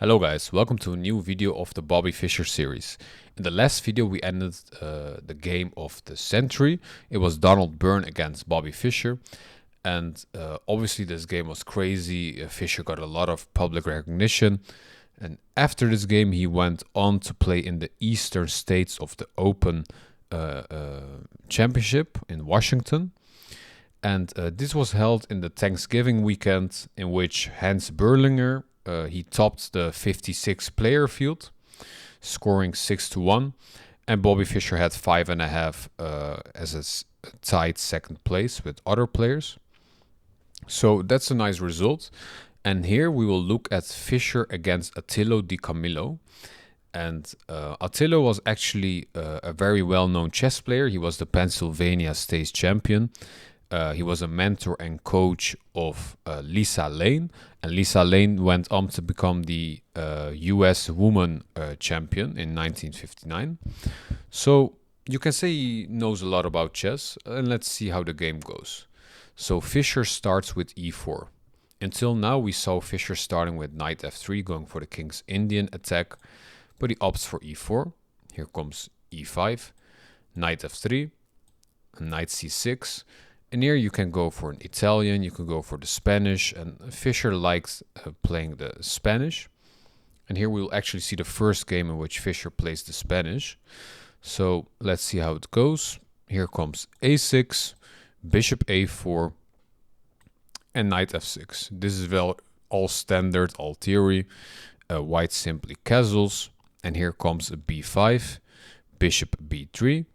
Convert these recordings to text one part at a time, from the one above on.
Hello guys, welcome to a new video of the Bobby Fischer series. In the last video we ended the game of the century. It was Donald Byrne against Bobby Fischer, and obviously this game was crazy. Fischer got a lot of public recognition, and after this game he went on to play in the Eastern States of the Open Championship in Washington. And this was held in the Thanksgiving weekend, in which Hans Berlinger he topped the 56 player field, scoring 6-1, and Bobby Fischer had 5.5 as a tied second place with other players. So that's a nice result. And here we will look at Fischer against Attilio di Camillo. And Attilio was actually a very well-known chess player. He was the Pennsylvania state champion. He was a mentor and coach of Lisa Lane, and Lisa Lane went on to become the US woman champion in 1959. So you can say he knows a lot about chess, and let's see how the game goes. So Fischer starts with e4. Until now we saw Fischer starting with knight f3, going for the king's Indian attack, but he opts for e4. Here comes e5, knight f3, knight c6. And here you can go for an Italian, you can go for the Spanish, and Fischer likes playing the Spanish. And here we'll actually see the first game in which Fischer plays the Spanish. So let's see how it goes. Here comes a6, bishop a4, and knight f6. This is all standard, all theory. White simply castles, and here comes a b5, bishop b3.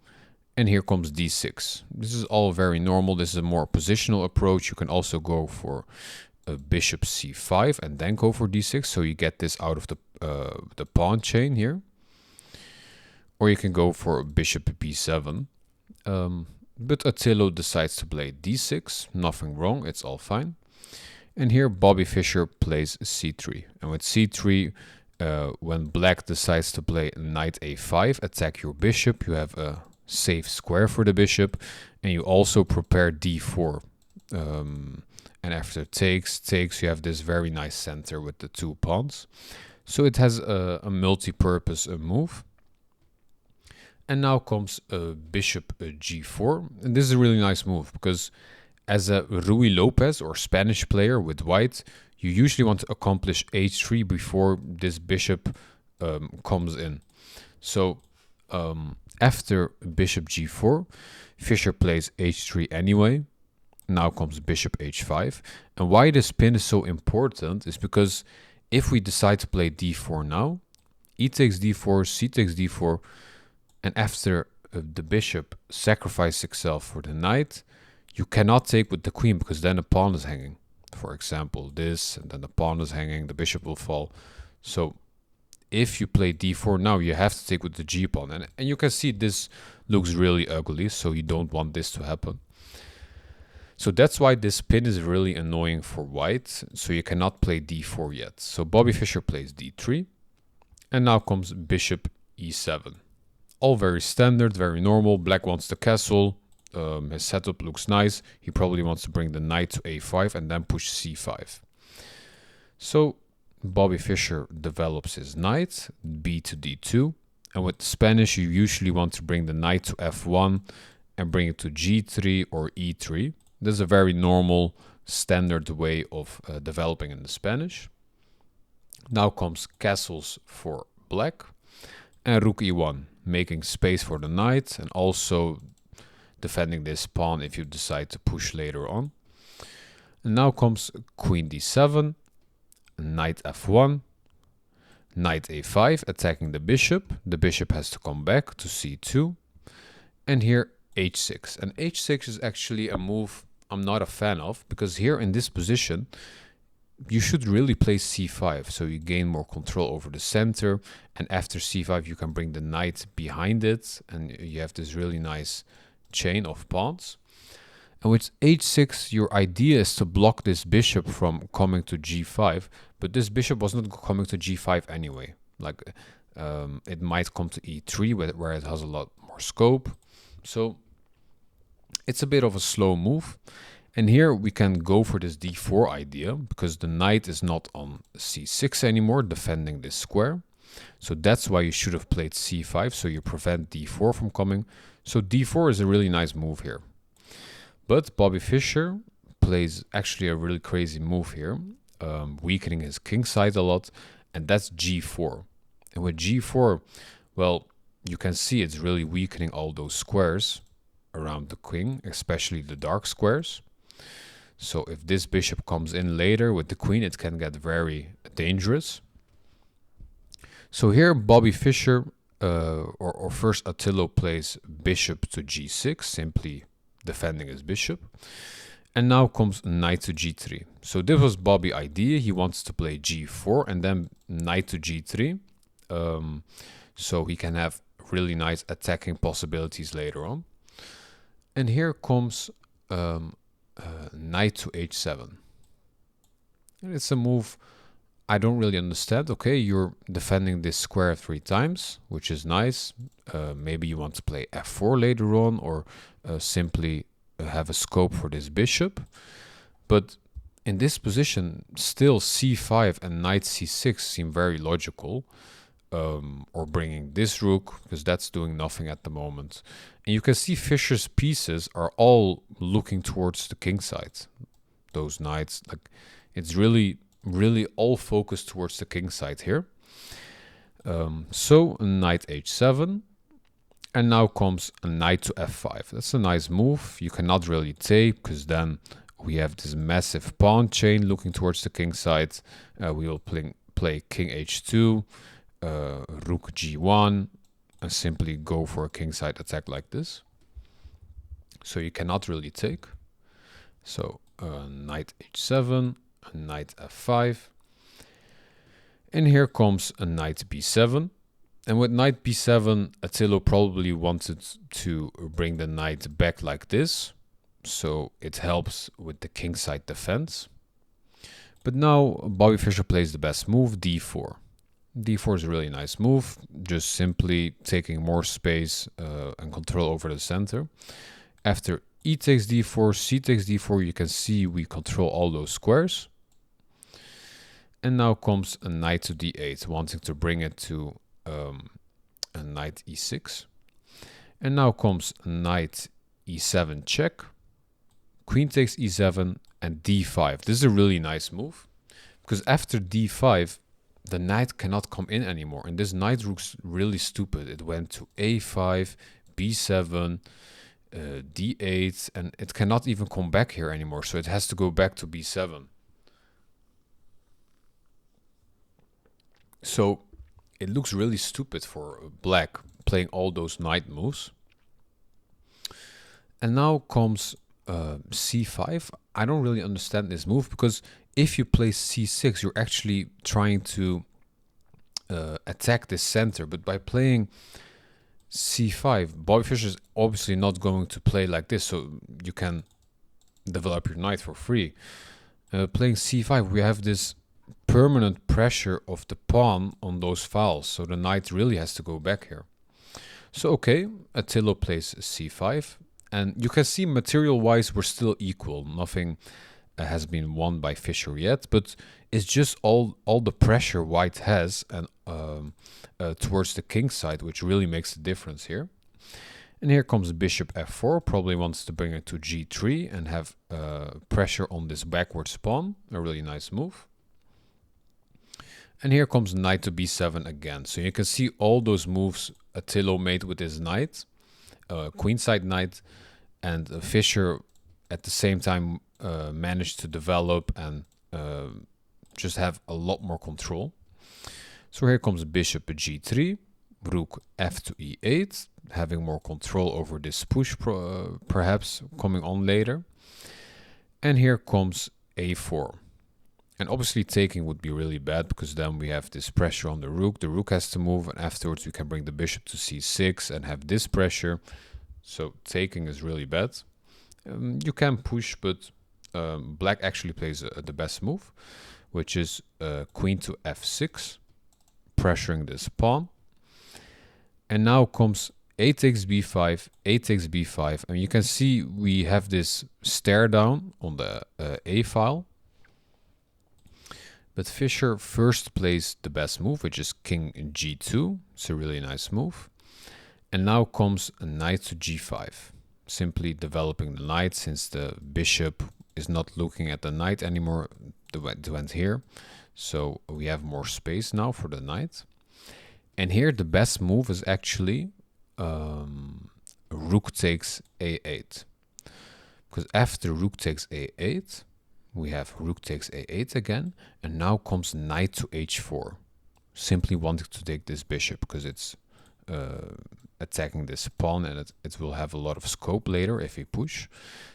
And here comes d6. This is all very normal. This is a more positional approach. You can also go for a bishop c5 and then go for d6. So you get this out of the pawn chain here. Or you can go for a bishop b7. But Attilio decides to play d6. Nothing wrong. It's all fine. And here Bobby Fischer plays c3. And with c3, when black decides to play knight a5, attack your bishop, you have a safe square for the bishop, and you also prepare d4, and after takes, you have this very nice center with the two pawns. So it has a multi-purpose move. And now comes bishop g4, and this is a really nice move because as a Ruy Lopez or Spanish player with white, you usually want to accomplish h3 before this bishop comes in. So after bishop g4, Fischer plays h3 anyway. Now comes bishop h5. And why this pin is so important is because if we decide to play d4 now, e takes d4, c takes d4, and after the bishop sacrifices itself for the knight, you cannot take with the queen because then the pawn is hanging. For example, this, and then the pawn is hanging, the bishop will fall. So if you play d4 now, you have to take with the g-pawn. And you can see this looks really ugly, so you don't want this to happen. So that's why this pin is really annoying for white. So you cannot play d4 yet. So Bobby Fischer plays d3. And now comes bishop e7. All very standard, very normal. Black wants the castle. His setup looks nice. He probably wants to bring the knight to a5 and then push c5. So Bobby Fischer develops his knight, b to d2, and with Spanish you usually want to bring the knight to f1 and bring it to g3 or e3. This is a very normal, standard way of developing in the Spanish. Now comes castles for black, and rook e1, making space for the knight and also defending this pawn if you decide to push later on. And now comes queen d7, knight f1, knight a5, attacking the bishop. The bishop has to come back to c2. And here h6. And h6 is actually a move I'm not a fan of, because here in this position, you should really play c5, so you gain more control over the center. And after c5, you can bring the knight behind it, and you have this really nice chain of pawns. And with h6, your idea is to block this bishop from coming to g5, but this bishop was not coming to g5 anyway. Like it might come to e3, where it has a lot more scope. So it's a bit of a slow move. And here we can go for this d4 idea because the knight is not on c6 anymore, defending this square. So that's why you should have played c5, so you prevent d4 from coming. So d4 is a really nice move here. But Bobby Fischer plays actually a really crazy move here, weakening his king side a lot, and that's g4. And with g4, well, you can see it's really weakening all those squares around the king, especially the dark squares. So if this bishop comes in later with the queen, it can get very dangerous. So here Bobby Fischer, or first Attilio, plays bishop to g6, simply defending his bishop. And now comes knight to g3. So this was Bobby's idea. He wants to play g4 and then knight to g3. So he can have really nice attacking possibilities later on. And here comes knight to h7. And it's a move I don't really understand. Okay, you're defending this square 3 times, which is nice. Maybe you want to play f4 later on, or simply have a scope for this bishop. But in this position, still c5 and knight c6 seem very logical. Or bringing this rook, because that's doing nothing at the moment. And you can see Fischer's pieces are all looking towards the king side. Those knights, like, it's really all focused towards the king side here. So knight h7, and now comes a knight to f5. That's a nice move. You cannot really take, because then we have this massive pawn chain looking towards the king side. We will play king h2, rook g1, and simply go for a king side attack like this. So you cannot really take. So knight h7, knight f5, and here comes a knight b7. And with knight b7, Attilio probably wanted to bring the knight back like this, so it helps with the king side defense. But now Bobby Fischer plays the best move, d4. d4 is a really nice move, just simply taking more space and control over the center. After e takes d4, c takes d4, you can see we control all those squares. And now comes a knight to d8, wanting to bring it to a knight e6. And now comes knight e7 check, queen takes e7, and d5. This is a really nice move, because after d5, the knight cannot come in anymore. And this knight rook's really stupid. It went to a5, b7, d8, and it cannot even come back here anymore. So it has to go back to b7. So it looks really stupid for black playing all those knight moves. And now comes c5. I don't really understand this move, because if you play c6, you're actually trying to attack this center. But by playing c5, Bobby Fischer is obviously not going to play like this, so you can develop your knight for free. Playing c5, we have this permanent pressure of the pawn on those files, so the knight really has to go back here. So okay, Attilio plays c5, and you can see material-wise we're still equal. Nothing has been won by Fischer yet, but it's just all the pressure white has and towards the king side, which really makes the difference here. And here comes bishop f4, probably wants to bring it to g3 and have pressure on this backwards pawn, a really nice move. And here comes knight to b7 again. So you can see all those moves Attilio made with his knight, queenside knight, and Fischer at the same time managed to develop and just have a lot more control. So here comes bishop to g3, rook f to e8, having more control over this push perhaps coming on later. And here comes a4. And obviously taking would be really bad, because then we have this pressure on the rook. The rook has to move, and afterwards we can bring the bishop to c6 and have this pressure. So taking is really bad. You can push, but black actually plays the best move, which is queen to f6, pressuring this pawn. And now comes a takes b5, a takes b5, and you can see we have this stare down on the a file. But Fischer first plays the best move, which is king g2. It's a really nice move. And now comes a knight to g5, simply developing the knight since the bishop is not looking at the knight anymore. It went here. So we have more space now for the knight. And here the best move is actually rook takes a8. Because after rook takes a8, we have rook takes a8 again. And now comes knight to h4. Simply wanting to take this bishop because it's attacking this pawn, and it will have a lot of scope later if we push.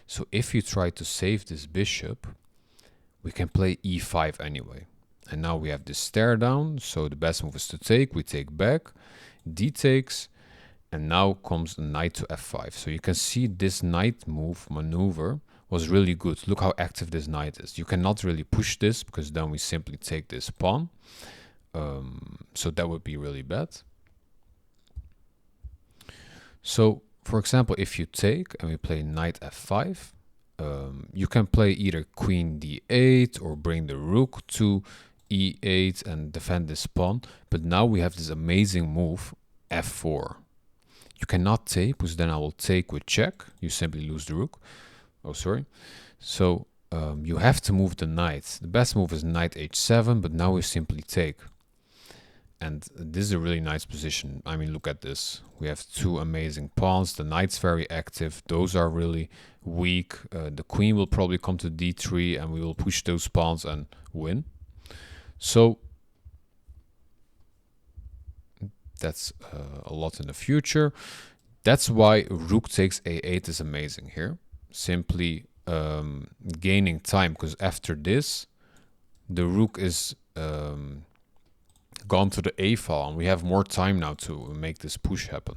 So if you try to save this bishop, we can play e5 anyway. And now we have this stare down, so the best move is to take. We take back, d takes, and now comes the knight to f5. So you can see this knight move maneuver was really good. Look how active this knight is. You cannot really push this because then we simply take this pawn. So that would be really bad. So, for example, if you take and we play knight f5, you can play either queen d8 or bring the rook to e8 and defend this pawn. But now we have this amazing move, f4. You cannot take, because then I will take with check. You simply lose the rook. Oh, sorry. So you have to move the knight. The best move is knight h7, but now we simply take. And this is a really nice position. I mean, look at this. We have two amazing pawns. The knight's very active. Those are really weak. The queen will probably come to d3 and we will push those pawns and win. So that's a lot in the future. That's why rook takes a8 is amazing here. Simply gaining time, because after this, the rook is gone to the a file and we have more time now to make this push happen.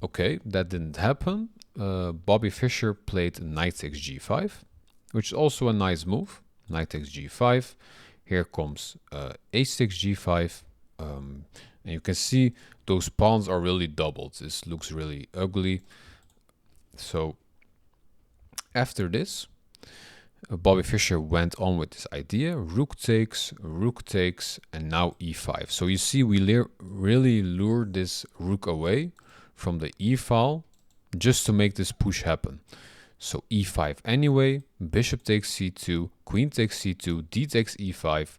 Okay, that didn't happen. Bobby Fischer played knight takes g5, which is also a nice move. Knight takes g5. Here comes ace takes g5. And you can see those pawns are really doubled. This looks really ugly. So after this, Bobby Fischer went on with this idea, rook takes, and now e5. So you see we really lured this rook away from the e file just to make this push happen. So e5 anyway, bishop takes c2, queen takes c2, d takes e5,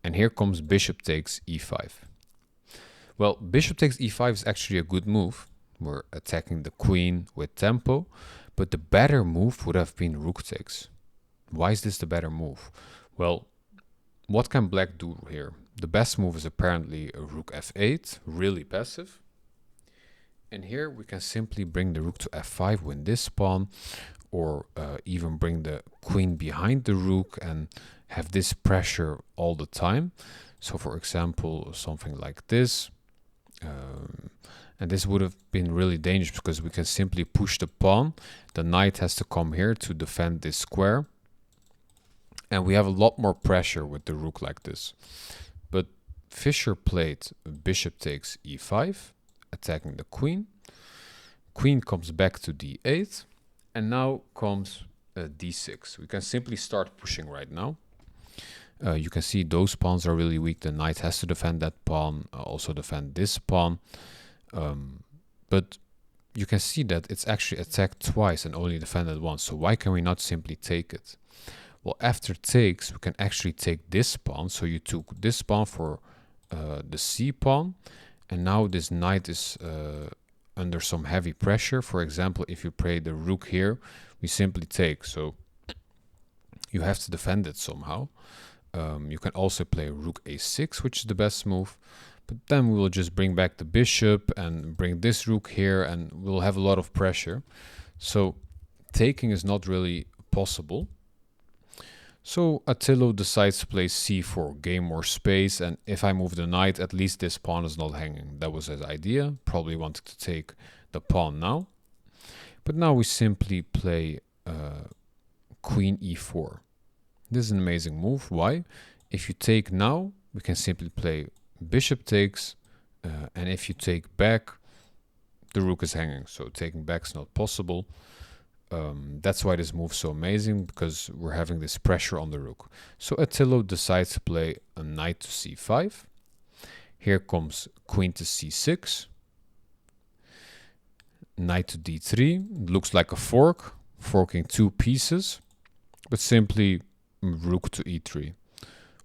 and here comes bishop takes e5. Well, bishop takes e5 is actually a good move. We're attacking the queen with tempo, but the better move would have been rook takes. Why is this the better move? Well, what can black do here? The best move is apparently a rook f8, really passive. And here we can simply bring the rook to f5, win this pawn, or even bring the queen behind the rook and have this pressure all the time. So for example, something like this. And this would have been really dangerous because we can simply push the pawn. The knight has to come here to defend this square. And we have a lot more pressure with the rook like this. But Fischer played bishop takes e5, attacking the queen. Queen comes back to d8. And now comes d6. We can simply start pushing right now. You can see those pawns are really weak. The knight has to defend that pawn, also defend this pawn. But you can see that it's actually attacked twice and only defended once. So why can we not simply take it? Well, after takes, we can actually take this pawn. So you took this pawn for the c pawn. And now this knight is under some heavy pressure. For example, if you play the rook here, we simply take. So you have to defend it somehow. You can also play rook a6, which is the best move. But then we will just bring back the bishop and bring this rook here, and we'll have a lot of pressure. So taking is not really possible. So Attilio decides to play c4, gain more space, and if I move the knight, at least this pawn is not hanging. That was his idea. Probably wanted to take the pawn now. But now we simply play queen e4. This is an amazing move. Why? If you take now, we can simply play bishop takes, and if you take back, the rook is hanging, so taking back is not possible. That's why this move's so amazing, because we're having this pressure on the rook. So Attilio decides to play a knight to c5. Here comes queen to c6. Knight to d3. Looks like a fork, forking two pieces, but simply rook to e3.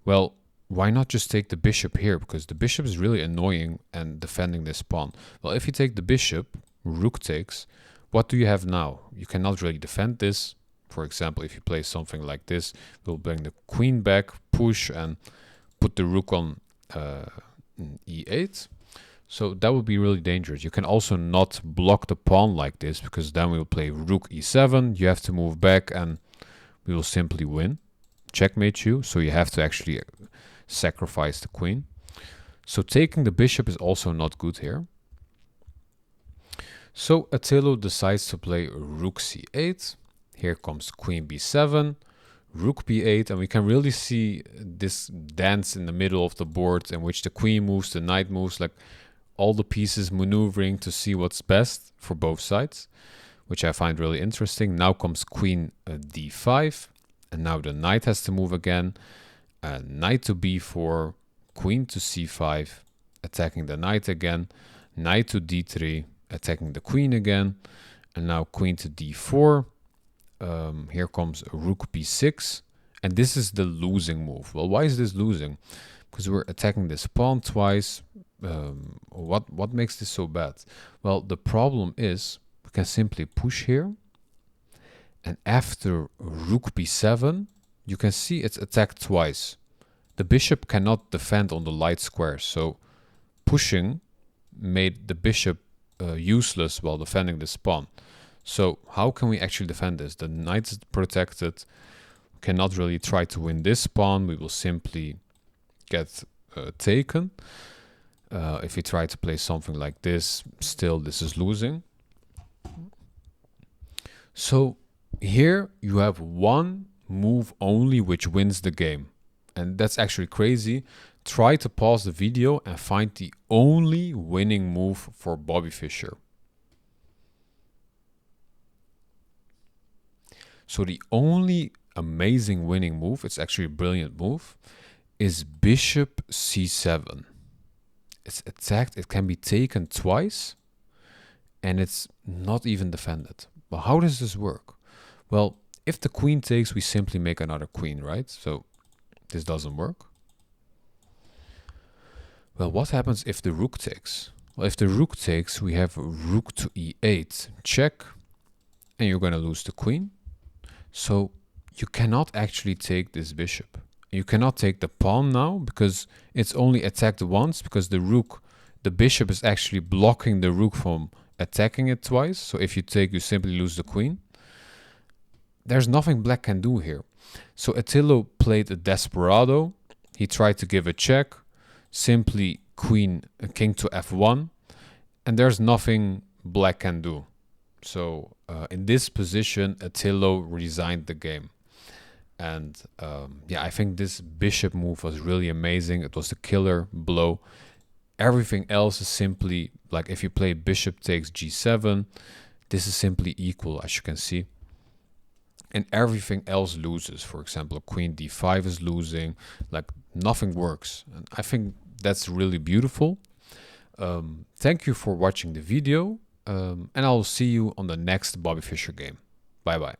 Well, why not just take the bishop here? Because the bishop is really annoying and defending this pawn. Well, if you take the bishop, rook takes, what do you have now? You cannot really defend this. For example, if you play something like this, we'll bring the queen back, push, and put the rook on e8. So that would be really dangerous. You can also not block the pawn like this, because then we'll play rook e7. You have to move back and we will simply win. Checkmate you. So you have to actually sacrifice the queen. So taking the bishop is also not good here. So Attilio decides to play rook c8. Here comes queen b7, rook b8, and we can really see this dance in the middle of the board in which the queen moves, the knight moves, like all the pieces maneuvering to see what's best for both sides, which I find really interesting. Now comes queen d5, and now the knight has to move again. Knight to b4, queen to c5, attacking the knight again, knight to d3, attacking the queen again, and now queen to d4. Here comes rook b6, and this is the losing move. Well, why is this losing? Because we're attacking this pawn twice. What makes this so bad? Well, the problem is we can simply push here, and after rook b7, you can see it's attacked twice. The bishop cannot defend on the light square, so pushing made the bishop useless while defending this pawn. So how can we actually defend this? The knight is protected. We cannot really try to win this pawn. We will simply get taken. If we try to play something like this, still this is losing. So here you have one move only which wins the game. And that's actually crazy. Try to pause the video and find the only winning move for Bobby Fischer. So the only amazing winning move, it's actually a brilliant move, is bishop c7. It's attacked, it can be taken twice, and it's not even defended. But how does this work? Well, if the queen takes, we simply make another queen, right? So this doesn't work. Well, what happens if the rook takes? Well, if the rook takes, we have rook to e8, check, and you're going to lose the queen. So you cannot actually take this bishop. You cannot take the pawn now, because it's only attacked once, because the bishop is actually blocking the rook from attacking it twice. So if you take, you simply lose the queen. There's nothing black can do here. So Attilio played a desperado. He tried to give a check, simply king to f1, and there's nothing black can do. So in this position, Attilio resigned the game. And yeah, I think this bishop move was really amazing. It was the killer blow. Everything else is simply, like if you play bishop takes g7, this is simply equal, as you can see. And everything else loses. For example, queen d5 is losing, like nothing works. And I think that's really beautiful. Thank you for watching the video. And I'll see you on the next Bobby Fischer game. Bye bye.